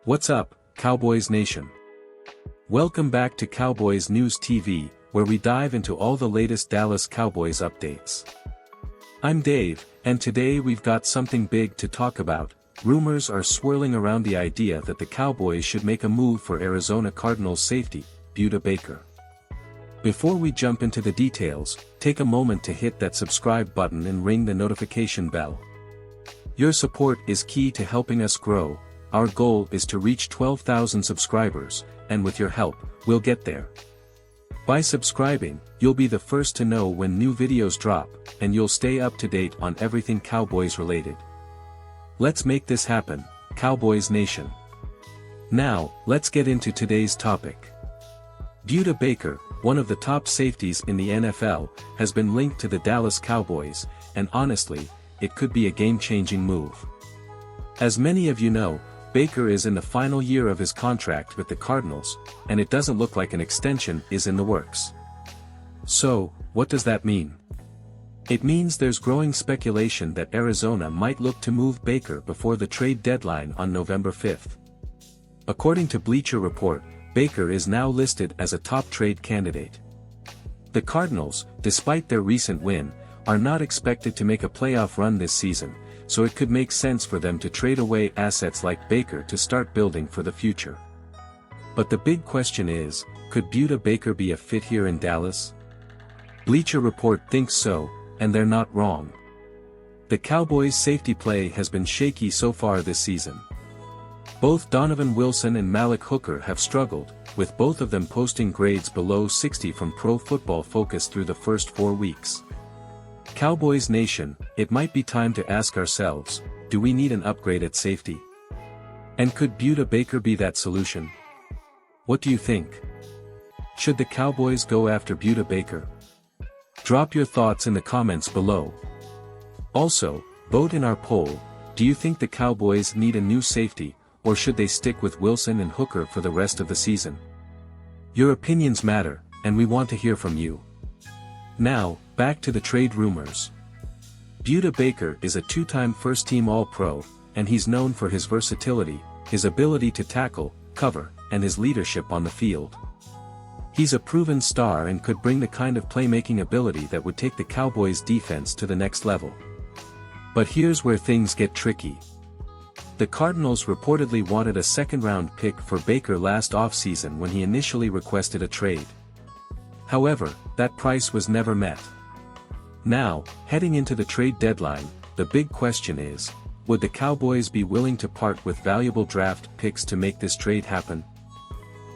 What's up, Cowboys Nation? Welcome back to Cowboys News TV, where we dive into all the latest Dallas Cowboys updates. I'm Dave, and today we've got something big to talk about. Rumors are swirling around the idea that the Cowboys should make a move for Arizona Cardinals safety, Budda Baker. Before we jump into the details, take a moment to hit that subscribe button and ring the notification bell. Your support is key to helping us grow. Our goal is to reach 12,000 subscribers, and with your help, we'll get there. By subscribing, you'll be the first to know when new videos drop, and you'll stay up to date on everything Cowboys related. Let's make this happen, Cowboys Nation. Now, let's get into today's topic. Budda Baker, one of the top safeties in the NFL, has been linked to the Dallas Cowboys, and honestly, it could be a game-changing move. As many of you know, Baker is in the final year of his contract with the Cardinals, and it doesn't look like an extension is in the works. So, what does that mean? It means there's growing speculation that Arizona might look to move Baker before the trade deadline on November 5th. According to Bleacher Report, Baker is now listed as a top trade candidate. The Cardinals, despite their recent win, are not expected to make a playoff run this season, so it could make sense for them to trade away assets like Baker to start building for the future. But the big question is, could Budda Baker be a fit here in Dallas? Bleacher Report thinks so, and they're not wrong. The Cowboys' safety play has been shaky so far this season. Both Donovan Wilson and Malik Hooker have struggled, with both of them posting grades below 60 from Pro Football Focus through the first 4 weeks. Cowboys Nation, it might be time to ask ourselves, do we need an upgrade at safety? And could Budda Baker be that solution? What do you think? Should the Cowboys go after Budda Baker? Drop your thoughts in the comments below. Also, vote in our poll, do you think the Cowboys need a new safety, or should they stick with Wilson and Hooker for the rest of the season? Your opinions matter, and we want to hear from you. Now, back to the trade rumors. Budda Baker is a two-time first-team All-Pro, and he's known for his versatility, his ability to tackle, cover, and his leadership on the field. He's a proven star and could bring the kind of playmaking ability that would take the Cowboys' defense to the next level. But here's where things get tricky. The Cardinals reportedly wanted a second-round pick for Baker last offseason when he initially requested a trade. However, that price was never met. Now, heading into the trade deadline, the big question is, would the Cowboys be willing to part with valuable draft picks to make this trade happen?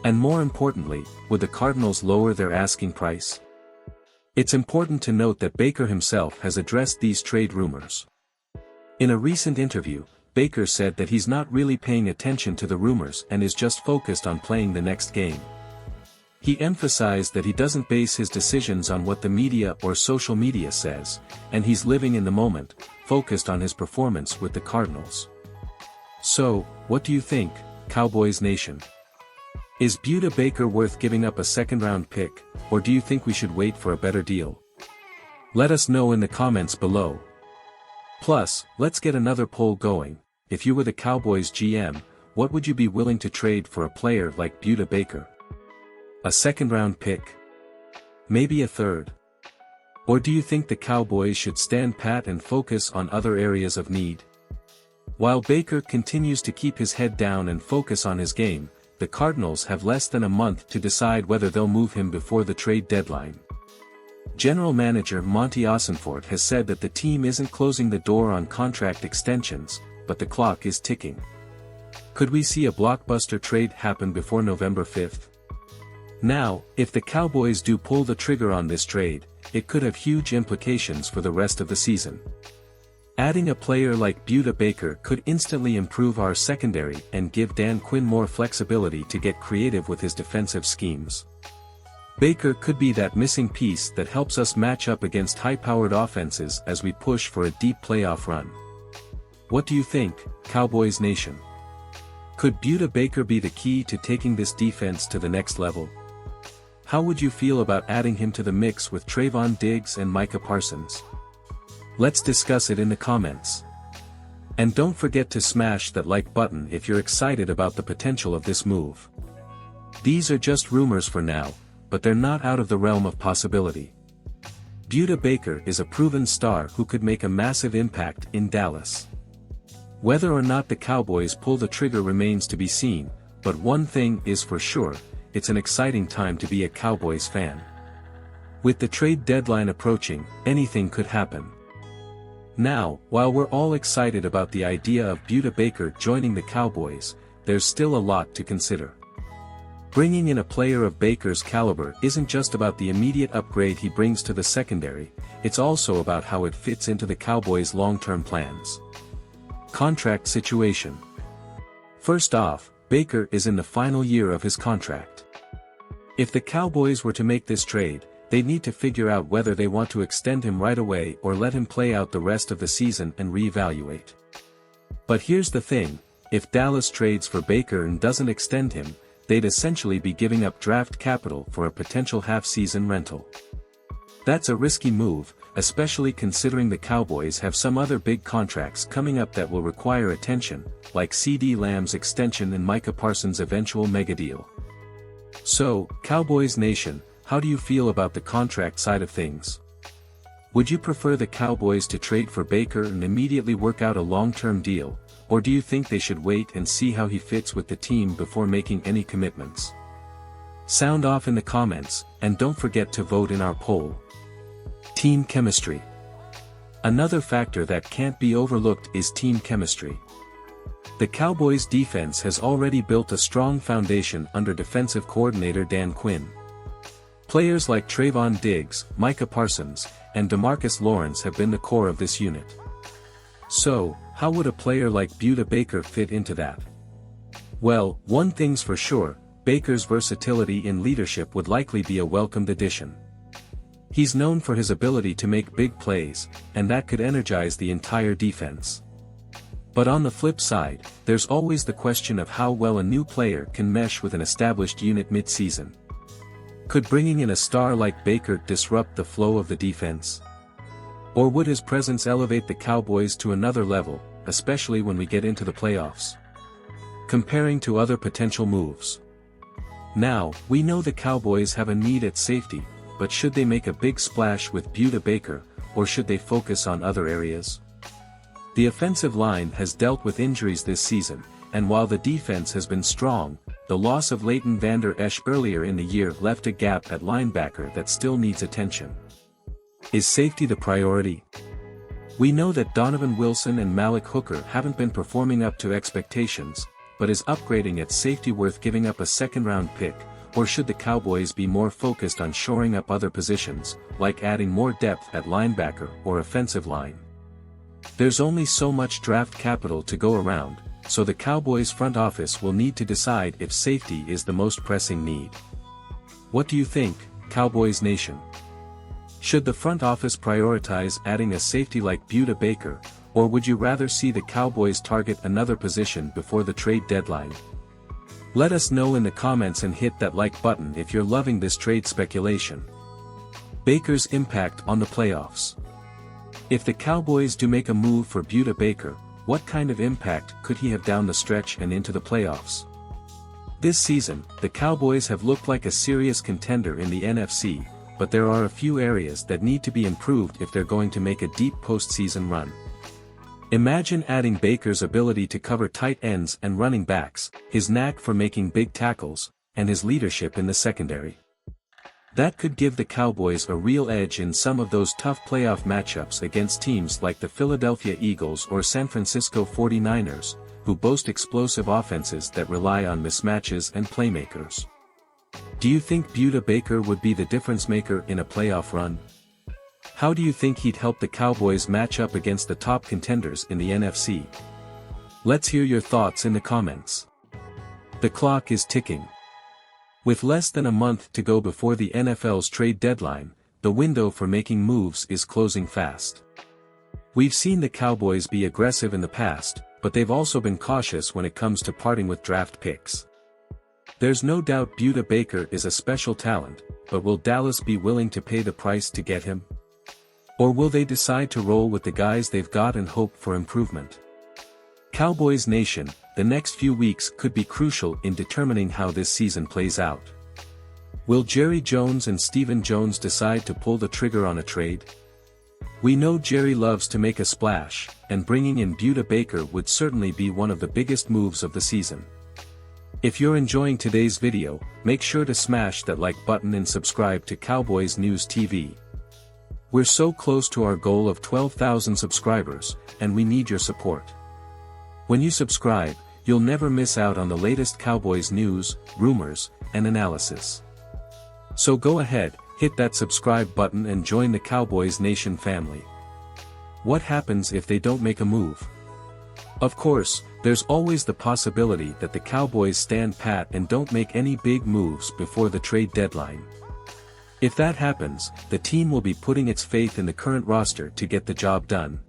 And more importantly, would the Cardinals lower their asking price? It's important to note that Baker himself has addressed these trade rumors. In a recent interview, Baker said that he's not really paying attention to the rumors and is just focused on playing the next game. He emphasized that he doesn't base his decisions on what the media or social media says, and he's living in the moment, focused on his performance with the Cardinals. So, what do you think, Cowboys Nation? Is Budda Baker worth giving up a second-round pick, or do you think we should wait for a better deal? Let us know in the comments below. Plus, let's get another poll going. If you were the Cowboys GM, what would you be willing to trade for a player like Budda Baker? A second-round pick? Maybe a third? Or do you think the Cowboys should stand pat and focus on other areas of need? While Baker continues to keep his head down and focus on his game, the Cardinals have less than a month to decide whether they'll move him before the trade deadline. General Manager Monty Ossenfort has said that the team isn't closing the door on contract extensions, but the clock is ticking. Could we see a blockbuster trade happen before November 5th? Now, if the Cowboys do pull the trigger on this trade, it could have huge implications for the rest of the season. Adding a player like Budda Baker could instantly improve our secondary and give Dan Quinn more flexibility to get creative with his defensive schemes. Baker could be that missing piece that helps us match up against high-powered offenses as we push for a deep playoff run. What do you think, Cowboys Nation? Could Budda Baker be the key to taking this defense to the next level? How would you feel about adding him to the mix with Trayvon Diggs and Micah Parsons? Let's discuss it in the comments. And don't forget to smash that like button if you're excited about the potential of this move. These are just rumors for now, but they're not out of the realm of possibility. Budda Baker is a proven star who could make a massive impact in Dallas. Whether or not the Cowboys pull the trigger remains to be seen, but one thing is for sure, it's an exciting time to be a Cowboys fan. With the trade deadline approaching, anything could happen. Now, while we're all excited about the idea of Budda Baker joining the Cowboys, there's still a lot to consider. Bringing in a player of Baker's caliber isn't just about the immediate upgrade he brings to the secondary, it's also about how it fits into the Cowboys' long-term plans. Contract situation. First off, Baker is in the final year of his contract. If the Cowboys were to make this trade, they'd need to figure out whether they want to extend him right away or let him play out the rest of the season and reevaluate. But here's the thing, if Dallas trades for Baker and doesn't extend him, they'd essentially be giving up draft capital for a potential half-season rental. That's a risky move, especially considering the Cowboys have some other big contracts coming up that will require attention, like CeeDee Lamb's extension and Micah Parsons' eventual megadeal. So, Cowboys Nation, how do you feel about the contract side of things? Would you prefer the Cowboys to trade for Baker and immediately work out a long-term deal, or do you think they should wait and see how he fits with the team before making any commitments? Sound off in the comments, and don't forget to vote in our poll. Team chemistry. Another factor that can't be overlooked is team chemistry. The Cowboys' defense has already built a strong foundation under defensive coordinator Dan Quinn. Players like Trayvon Diggs, Micah Parsons, and DeMarcus Lawrence have been the core of this unit. So, how would a player like Budda Baker fit into that? Well, one thing's for sure, Baker's versatility in leadership would likely be a welcomed addition. He's known for his ability to make big plays, and that could energize the entire defense. But on the flip side, there's always the question of how well a new player can mesh with an established unit mid-season. Could bringing in a star like Baker disrupt the flow of the defense? Or would his presence elevate the Cowboys to another level, especially when we get into the playoffs? Comparing to other potential moves. Now, we know the Cowboys have a need at safety, but should they make a big splash with Budda Baker, or should they focus on other areas? The offensive line has dealt with injuries this season, and while the defense has been strong, the loss of Leighton Vander Esch earlier in the year left a gap at linebacker that still needs attention. Is safety the priority? We know that Donovan Wilson and Malik Hooker haven't been performing up to expectations, but is upgrading at safety worth giving up a second-round pick, or should the Cowboys be more focused on shoring up other positions, like adding more depth at linebacker or offensive line? There's only so much draft capital to go around, so the Cowboys front office will need to decide if safety is the most pressing need. What do you think, Cowboys Nation? Should the front office prioritize adding a safety like Budda Baker, or would you rather see the Cowboys target another position before the trade deadline? Let us know in the comments and hit that like button if you're loving this trade speculation. Baker's impact on the playoffs. If the Cowboys do make a move for Budda Baker, what kind of impact could he have down the stretch and into the playoffs? This season, the Cowboys have looked like a serious contender in the NFC, but there are a few areas that need to be improved if they're going to make a deep postseason run. Imagine adding Baker's ability to cover tight ends and running backs, his knack for making big tackles, and his leadership in the secondary. That could give the Cowboys a real edge in some of those tough playoff matchups against teams like the Philadelphia Eagles or San Francisco 49ers, who boast explosive offenses that rely on mismatches and playmakers. Do you think Budda Baker would be the difference maker in a playoff run? How do you think he'd help the Cowboys match up against the top contenders in the NFC? Let's hear your thoughts in the comments. The clock is ticking. With less than a month to go before the NFL's trade deadline, the window for making moves is closing fast. We've seen the Cowboys be aggressive in the past, but they've also been cautious when it comes to parting with draft picks. There's no doubt Budda Baker is a special talent, but will Dallas be willing to pay the price to get him? Or will they decide to roll with the guys they've got and hope for improvement? Cowboys Nation, the next few weeks could be crucial in determining how this season plays out. Will Jerry Jones and Stephen Jones decide to pull the trigger on a trade? We know Jerry loves to make a splash, and bringing in Buda Baker would certainly be one of the biggest moves of the season. If you're enjoying today's video, make sure to smash that like button and subscribe to Cowboys News TV. We're so close to our goal of 12,000 subscribers, and we need your support. When you subscribe, you'll never miss out on the latest Cowboys news, rumors, and analysis. So go ahead, hit that subscribe button and join the Cowboys Nation family. What happens if they don't make a move? Of course, there's always the possibility that the Cowboys stand pat and don't make any big moves before the trade deadline. If that happens, the team will be putting its faith in the current roster to get the job done.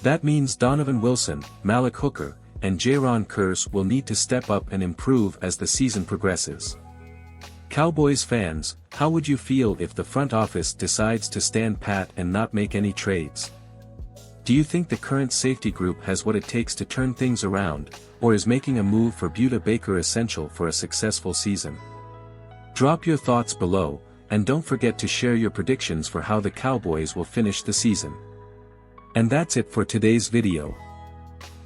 That means Donovan Wilson, Malik Hooker, and Jaron Kearse will need to step up and improve as the season progresses. Cowboys fans, how would you feel if the front office decides to stand pat and not make any trades? Do you think the current safety group has what it takes to turn things around, or is making a move for Buda Baker essential for a successful season? Drop your thoughts below, and don't forget to share your predictions for how the Cowboys will finish the season. And that's it for today's video.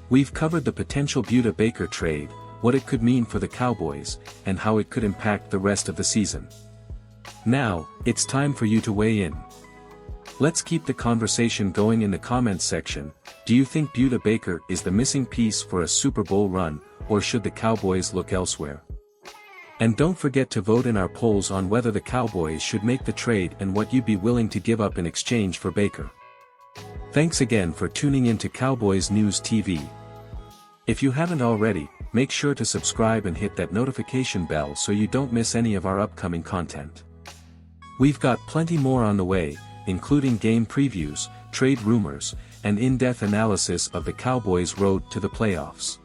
We've covered the potential Buda Baker trade, what it could mean for the Cowboys, and how it could impact the rest of the season. Now, it's time for you to weigh in. Let's keep the conversation going in the comments section. Do you think Buda Baker is the missing piece for a Super Bowl run, or should the Cowboys look elsewhere? And don't forget to vote in our polls on whether the Cowboys should make the trade and what you'd be willing to give up in exchange for Baker. Thanks again for tuning in to Cowboys News TV. If you haven't already, make sure to subscribe and hit that notification bell so you don't miss any of our upcoming content. We've got plenty more on the way, including game previews, trade rumors, and in-depth analysis of the Cowboys' road to the playoffs.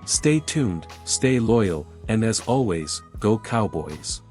Stay tuned, stay loyal, and as always, go Cowboys!